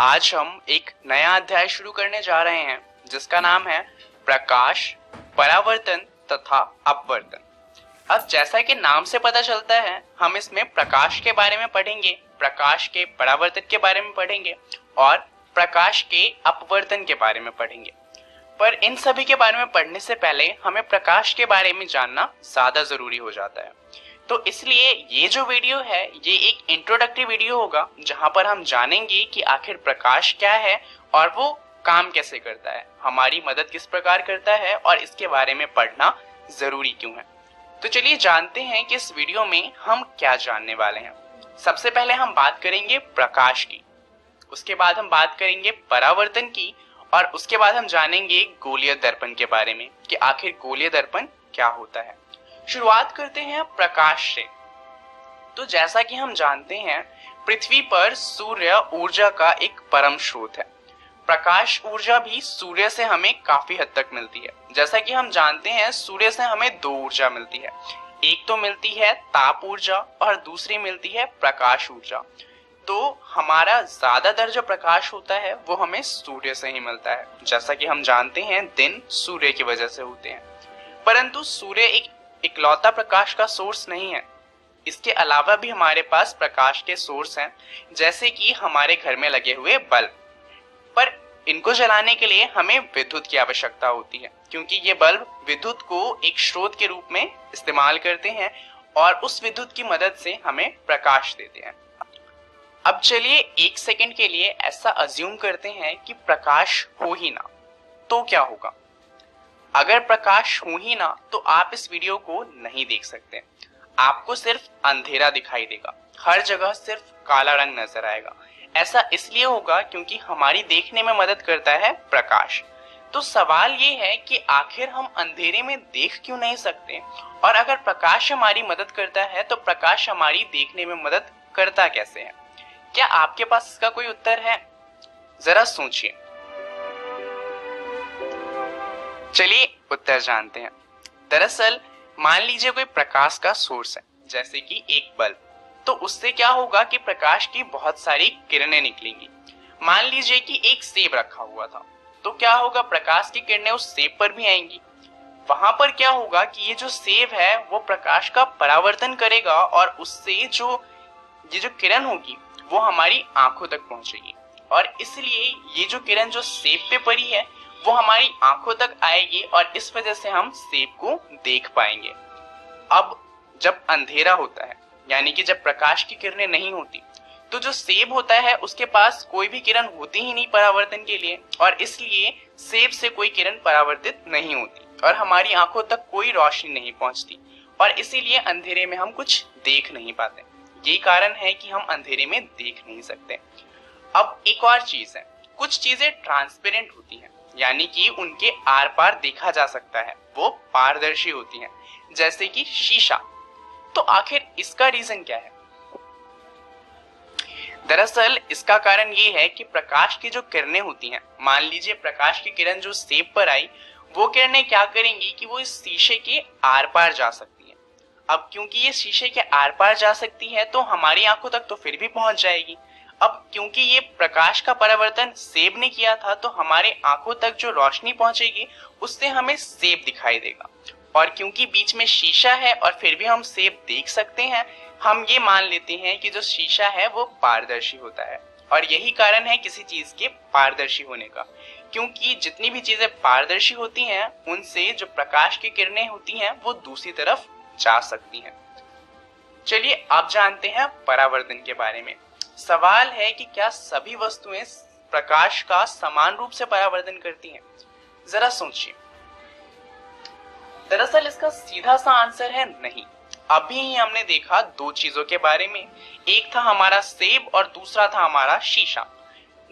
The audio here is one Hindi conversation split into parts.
आज हम एक नया अध्याय शुरू करने जा रहे हैं जिसका नाम है प्रकाश, परावर्तन तथा अपवर्तन। अब जैसा कि नाम से पता चलता है, हम इसमें प्रकाश के बारे में पढ़ेंगे, प्रकाश के परावर्तन के बारे में पढ़ेंगे और प्रकाश के अपवर्तन के बारे में पढ़ेंगे। पर इन सभी के बारे में पढ़ने से पहले हमें प्रकाश के बारे में जानना ज्यादा जरूरी हो जाता है। तो इसलिए ये जो वीडियो है ये एक इंट्रोडक्टरी वीडियो होगा जहां पर हम जानेंगे कि आखिर प्रकाश क्या है और वो काम कैसे करता है, हमारी मदद किस प्रकार करता है और इसके बारे में पढ़ना जरूरी क्यों है। तो चलिए जानते हैं कि इस वीडियो में हम क्या जानने वाले हैं। सबसे पहले हम बात करेंगे प्रकाश की, उसके बाद हम बात करेंगे परावर्तन की और उसके बाद हम जानेंगे गोलीय दर्पण के बारे में कि आखिर गोलीय दर्पण क्या होता है। शुरुआत करते हैं प्रकाश से। तो जैसा कि हम जानते हैं, पृथ्वी पर सूर्य ऊर्जा का एक परम स्रोत है। प्रकाश ऊर्जा भी सूर्य से हमें काफी हद तक मिलती है। जैसा कि हम जानते हैं, सूर्य से हमें दो ऊर्जा मिलती है, एक तो मिलती है ताप ऊर्जा और दूसरी मिलती है प्रकाश ऊर्जा। तो हमारा ज्यादातर जो प्रकाश होता है वो हमें सूर्य से ही मिलता है। जैसा कि हम जानते हैं, दिन सूर्य की वजह से होते हैं, परंतु सूर्य एक इकलौता प्रकाश का सोर्स नहीं है। इसके अलावा भी हमारे पास प्रकाश के सोर्स हैं, जैसे कि हमारे घर में लगे हुए बल्ब। पर इनको जलाने के लिए हमें विद्युत की आवश्यकता होती है, क्योंकि ये बल्ब विद्युत को एक स्रोत के रूप में इस्तेमाल करते हैं और उस विद्युत की मदद से हमें प्रकाश देते हैं। अब चलिए एक सेकंड के लिए ऐसा अज्यूम करते हैं कि प्रकाश हो ही ना, तो क्या होगा। अगर प्रकाश हो ही ना तो आप इस वीडियो को नहीं देख सकते, आपको सिर्फ अंधेरा दिखाई देगा, हर जगह सिर्फ काला रंग नजर आएगा। ऐसा इसलिए होगा क्योंकि हमारी देखने में मदद करता है प्रकाश। तो सवाल ये है कि आखिर हम अंधेरे में देख क्यों नहीं सकते, और अगर प्रकाश हमारी मदद करता है तो प्रकाश हमारी देखने में मदद करता कैसे है। क्या आपके पास इसका कोई उत्तर है? जरा सोचिए। चलिए उत्तर जानते हैं। दरअसल मान लीजिए कोई प्रकाश का सोर्स है, जैसे कि एक बल्ब, तो उससे क्या होगा कि प्रकाश की बहुत सारी किरणें निकलेंगी। मान लीजिए कि एक सेब रखा हुआ था, तो क्या होगा, प्रकाश की किरणें उस सेब पर भी आएंगी। वहां पर क्या होगा कि ये जो सेब है वो प्रकाश का परावर्तन करेगा और उससे ये जो किरण होगी वो हमारी आंखों तक पहुंचेगी, और इसलिए ये जो किरण जो सेब पे पड़ी है वो हमारी आंखों तक आएगी और इस वजह से हम सेब को देख पाएंगे। अब जब अंधेरा होता है, यानी कि जब प्रकाश की किरणें नहीं होती, तो जो सेब होता है उसके पास कोई भी किरण होती ही नहीं परावर्तन के लिए, और इसलिए सेब से कोई किरण परावर्तित नहीं होती और हमारी आंखों तक कोई रोशनी नहीं पहुंचती, और इसीलिए अंधेरे में हम कुछ देख नहीं पाते। ये कारण है कि हम अंधेरे में देख नहीं सकते। अब एक और चीज है, कुछ चीजें ट्रांसपेरेंट होती हैं, यानी कि उनके आर पार देखा जा सकता है, वो पारदर्शी होती हैं, जैसे कि शीशा। तो आखिर इसका रीजन क्या है? दरअसल इसका कारण ये है कि प्रकाश की जो किरणें होती हैं, मान लीजिए प्रकाश की किरण जो सेब पर आई, वो किरणें क्या करेंगी कि वो इस शीशे के आर पार जा सकती हैं। अब क्योंकि ये शीशे के आर पार जा सकती है तो हमारी आंखों तक तो फिर भी पहुंच जाएगी। अब क्योंकि ये प्रकाश का परावर्तन सेब ने किया था तो हमारे आंखों तक जो रोशनी पहुंचेगी उससे हमें सेब दिखाई देगा, और क्योंकि बीच में शीशा है और फिर भी हम सेब देख सकते हैं, हम ये मान लेते हैं कि जो शीशा है वो पारदर्शी होता है। और यही कारण है किसी चीज के पारदर्शी होने का, क्योंकि जितनी भी चीजें पारदर्शी होती हैं उनसे जो प्रकाश की किरणें होती हैं वो दूसरी तरफ जा सकती हैं। चलिए अब जानते हैं परावर्तन के बारे में। सवाल है कि क्या सभी वस्तुएं प्रकाश का समान रूप से परावर्तन करती हैं? जरा सोचिए। दरअसल इसका सीधा सा आंसर है नहीं। अभी ही हमने देखा दो चीजों के बारे में, एक था हमारा सेब और दूसरा था हमारा शीशा।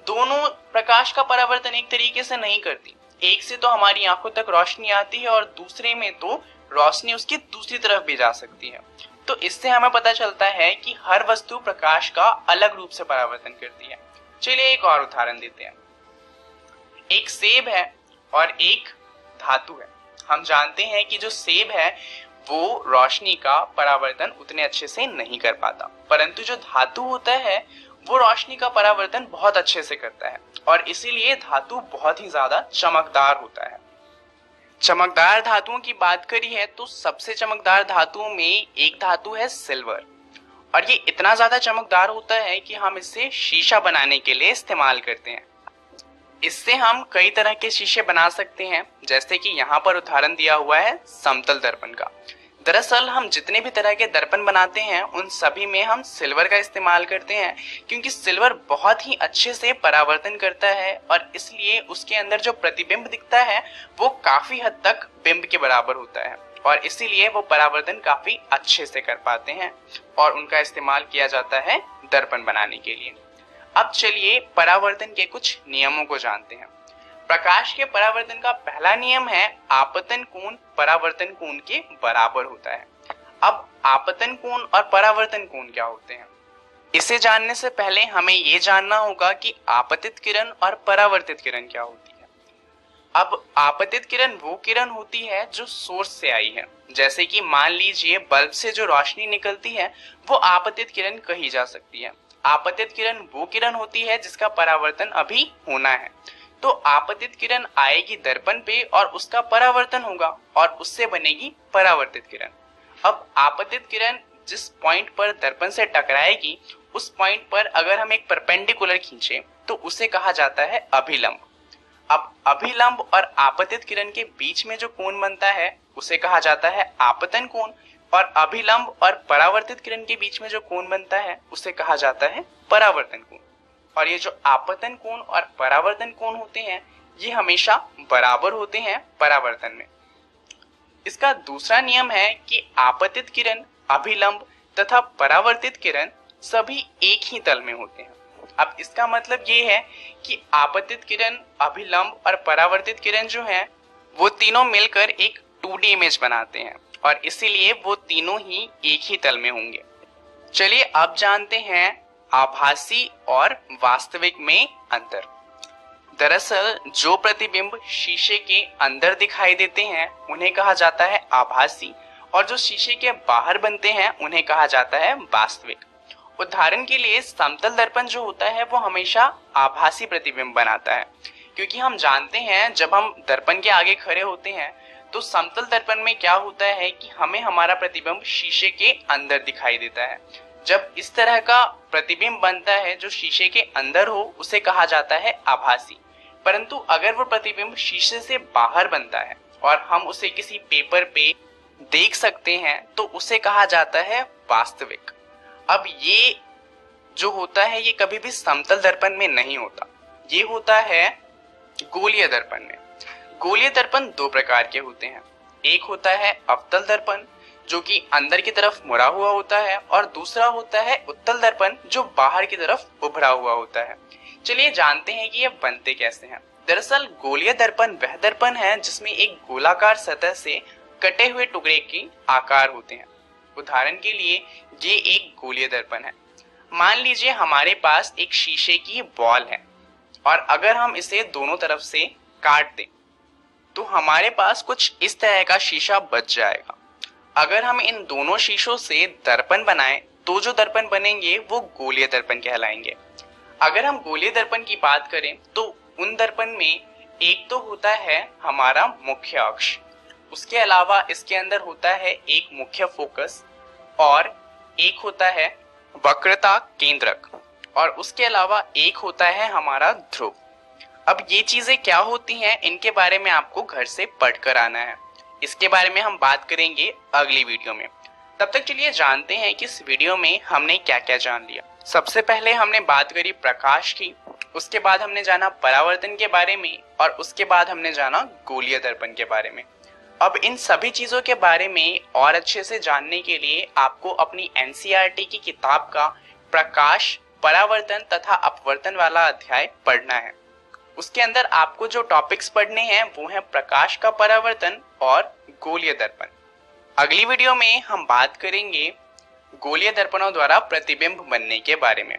दोनों प्रकाश का परावर्तन एक तरीके से नहीं करती, एक से तो हमारी आंखों तक रोशनी आती है और दूसरे में तो रोशनी उसकी दूसरी तरफ भी जा सकती है। तो इससे हमें पता चलता है कि हर वस्तु प्रकाश का अलग रूप से परावर्तन करती है। चलिए एक और उदाहरण देते हैं। एक सेब है और एक धातु है। हम जानते हैं कि जो सेब है वो रोशनी का परावर्तन उतने अच्छे से नहीं कर पाता, परंतु जो धातु होता है वो रोशनी का परावर्तन बहुत अच्छे से करता है और इसीलिए धातु बहुत ही ज्यादा चमकदार होता है। चमकदार धातुओं की बात करी है तो सबसे चमकदार धातुओं में एक धातु है सिल्वर, और ये इतना ज्यादा चमकदार होता है कि हम इसे शीशा बनाने के लिए इस्तेमाल करते हैं। इससे हम कई तरह के शीशे बना सकते हैं, जैसे कि यहाँ पर उदाहरण दिया हुआ है समतल दर्पण का। दरअसल हम जितने भी तरह के दर्पण बनाते हैं उन सभी में हम सिल्वर का इस्तेमाल करते हैं, क्योंकि सिल्वर बहुत ही अच्छे से परावर्तन करता है और इसलिए उसके अंदर जो प्रतिबिंब दिखता है वो काफी हद तक बिंब के बराबर होता है और इसीलिए वो परावर्तन काफी अच्छे से कर पाते हैं और उनका इस्तेमाल किया जाता है दर्पण बनाने के लिए। अब चलिए परावर्तन के कुछ नियमों को जानते हैं। प्रकाश के परावर्तन का पहला नियम है आपतन कोण परावर्तन कोण के बराबर होता है। अब आपतन कोण और परावर्तन कोण क्या होते हैं, इसे जानने से पहले हमें ये जानना होगा कि आपतित किरण और परावर्तित किरण क्या होती है। अब आपतित किरण वो किरण होती है जो सोर्स से आई है, जैसे कि मान लीजिए बल्ब से जो रोशनी निकलती है वो आपतित किरण कही जा सकती है। आपतित किरण वो किरण होती है जिसका परावर्तन अभी होना है, तो आपतित किरण आएगी दर्पण पे और उसका परावर्तन होगा और उससे बनेगी परावर्तित किरण। अब आपतित किरण जिस पॉइंट पर दर्पण से टकराएगी उस पॉइंट पर अगर हम एक परपेंडिकुलर खींचे तो उसे कहा जाता है अभिलंब। अब अभिलंब और आपतित किरण के बीच में जो कोण बनता है उसे कहा जाता है आपतन कोण, और अभिलंब और परावर्तित किरण के बीच में जो कोण बनता है उसे कहा जाता है परावर्तन कोण। और ये जो आपतन कोण और परावर्तन कोण होते हैं ये हमेशा बराबर होते हैं परावर्तन में। इसका दूसरा नियम है कि आपतित किरण, अभिलंब तथा परावर्तित किरण सभी एक ही तल में होते हैं। अब इसका मतलब ये है कि आपतित किरण, अभिलंब और परावर्तित किरण जो है वो तीनों मिलकर एक 2D इमेज बनाते हैं और इसीलिए वो तीनों ही एक ही तल में होंगे। चलिए अब जानते हैं आभासी और वास्तविक में अंतर। दरअसल जो प्रतिबिंब शीशे के अंदर दिखाई देते हैं उन्हें कहा जाता है आभासी, और जो शीशे के बाहर बनते हैं उन्हें कहा जाता है वास्तविक। उदाहरण के लिए समतल दर्पण जो होता है वो हमेशा आभासी प्रतिबिंब बनाता है, क्योंकि हम जानते हैं जब हम दर्पण के आगे खड़े होते हैं तो समतल दर्पण में क्या होता है कि हमें हमारा प्रतिबिंब शीशे के अंदर दिखाई देता है। जब इस तरह का प्रतिबिंब बनता है जो शीशे के अंदर हो उसे कहा जाता है आभासी, परंतु अगर वो प्रतिबिंब शीशे से बाहर बनता है और हम उसे किसी पेपर पे देख सकते हैं तो उसे कहा जाता है वास्तविक। अब ये जो होता है ये कभी भी समतल दर्पण में नहीं होता, ये होता है गोलीय दर्पण में। गोलीय दर्पण दो प्रकार के होते हैं, एक होता है अवतल दर्पण जो कि अंदर की तरफ मुड़ा हुआ होता है और दूसरा होता है उत्तल दर्पण जो बाहर की तरफ उभरा हुआ होता है। चलिए जानते हैं कि ये बनते कैसे हैं। दरअसल गोलीय दर्पण वह दर्पण है जिसमें एक गोलाकार सतह से कटे हुए टुकड़े के आकार होते हैं। उदाहरण के लिए ये एक गोलीय दर्पण है। मान लीजिए हमारे पास एक शीशे की बॉल है और अगर हम इसे दोनों तरफ से काट दें तो हमारे पास कुछ इस तरह का शीशा बच जाएगा। अगर हम इन दोनों शीशों से दर्पण बनाएं तो जो दर्पण बनेंगे वो गोलीय दर्पण कहलाएंगे। अगर हम गोलीय दर्पण की बात करें तो उन दर्पण में एक तो होता है हमारा मुख्य अक्ष, उसके अलावा इसके अंदर होता है एक मुख्य फोकस और एक होता है वक्रता केंद्रक और उसके अलावा एक होता है हमारा ध्रुव। अब ये चीजें क्या होती हैं इनके बारे में आपको घर से पढ़कर आना है, इसके बारे में हम बात करेंगे अगली वीडियो में। तब तक चलिए जानते हैं कि इस वीडियो में हमने क्या क्या जान लिया। सबसे पहले हमने बात करी प्रकाश की, उसके बाद हमने जाना परावर्तन के बारे में और उसके बाद हमने जाना गोलीय दर्पण के बारे में। अब इन सभी चीजों के बारे में और अच्छे से जानने के लिए आपको अपनी एनसीईआरटी की किताब का प्रकाश, परावर्तन तथा अपवर्तन वाला अध्याय पढ़ना है। उसके अंदर आपको जो टॉपिक्स पढ़ने हैं वो है प्रकाश का परावर्तन और गोलीय दर्पण। अगली वीडियो में हम बात करेंगे गोलीय दर्पणों द्वारा प्रतिबिंब बनने के बारे में।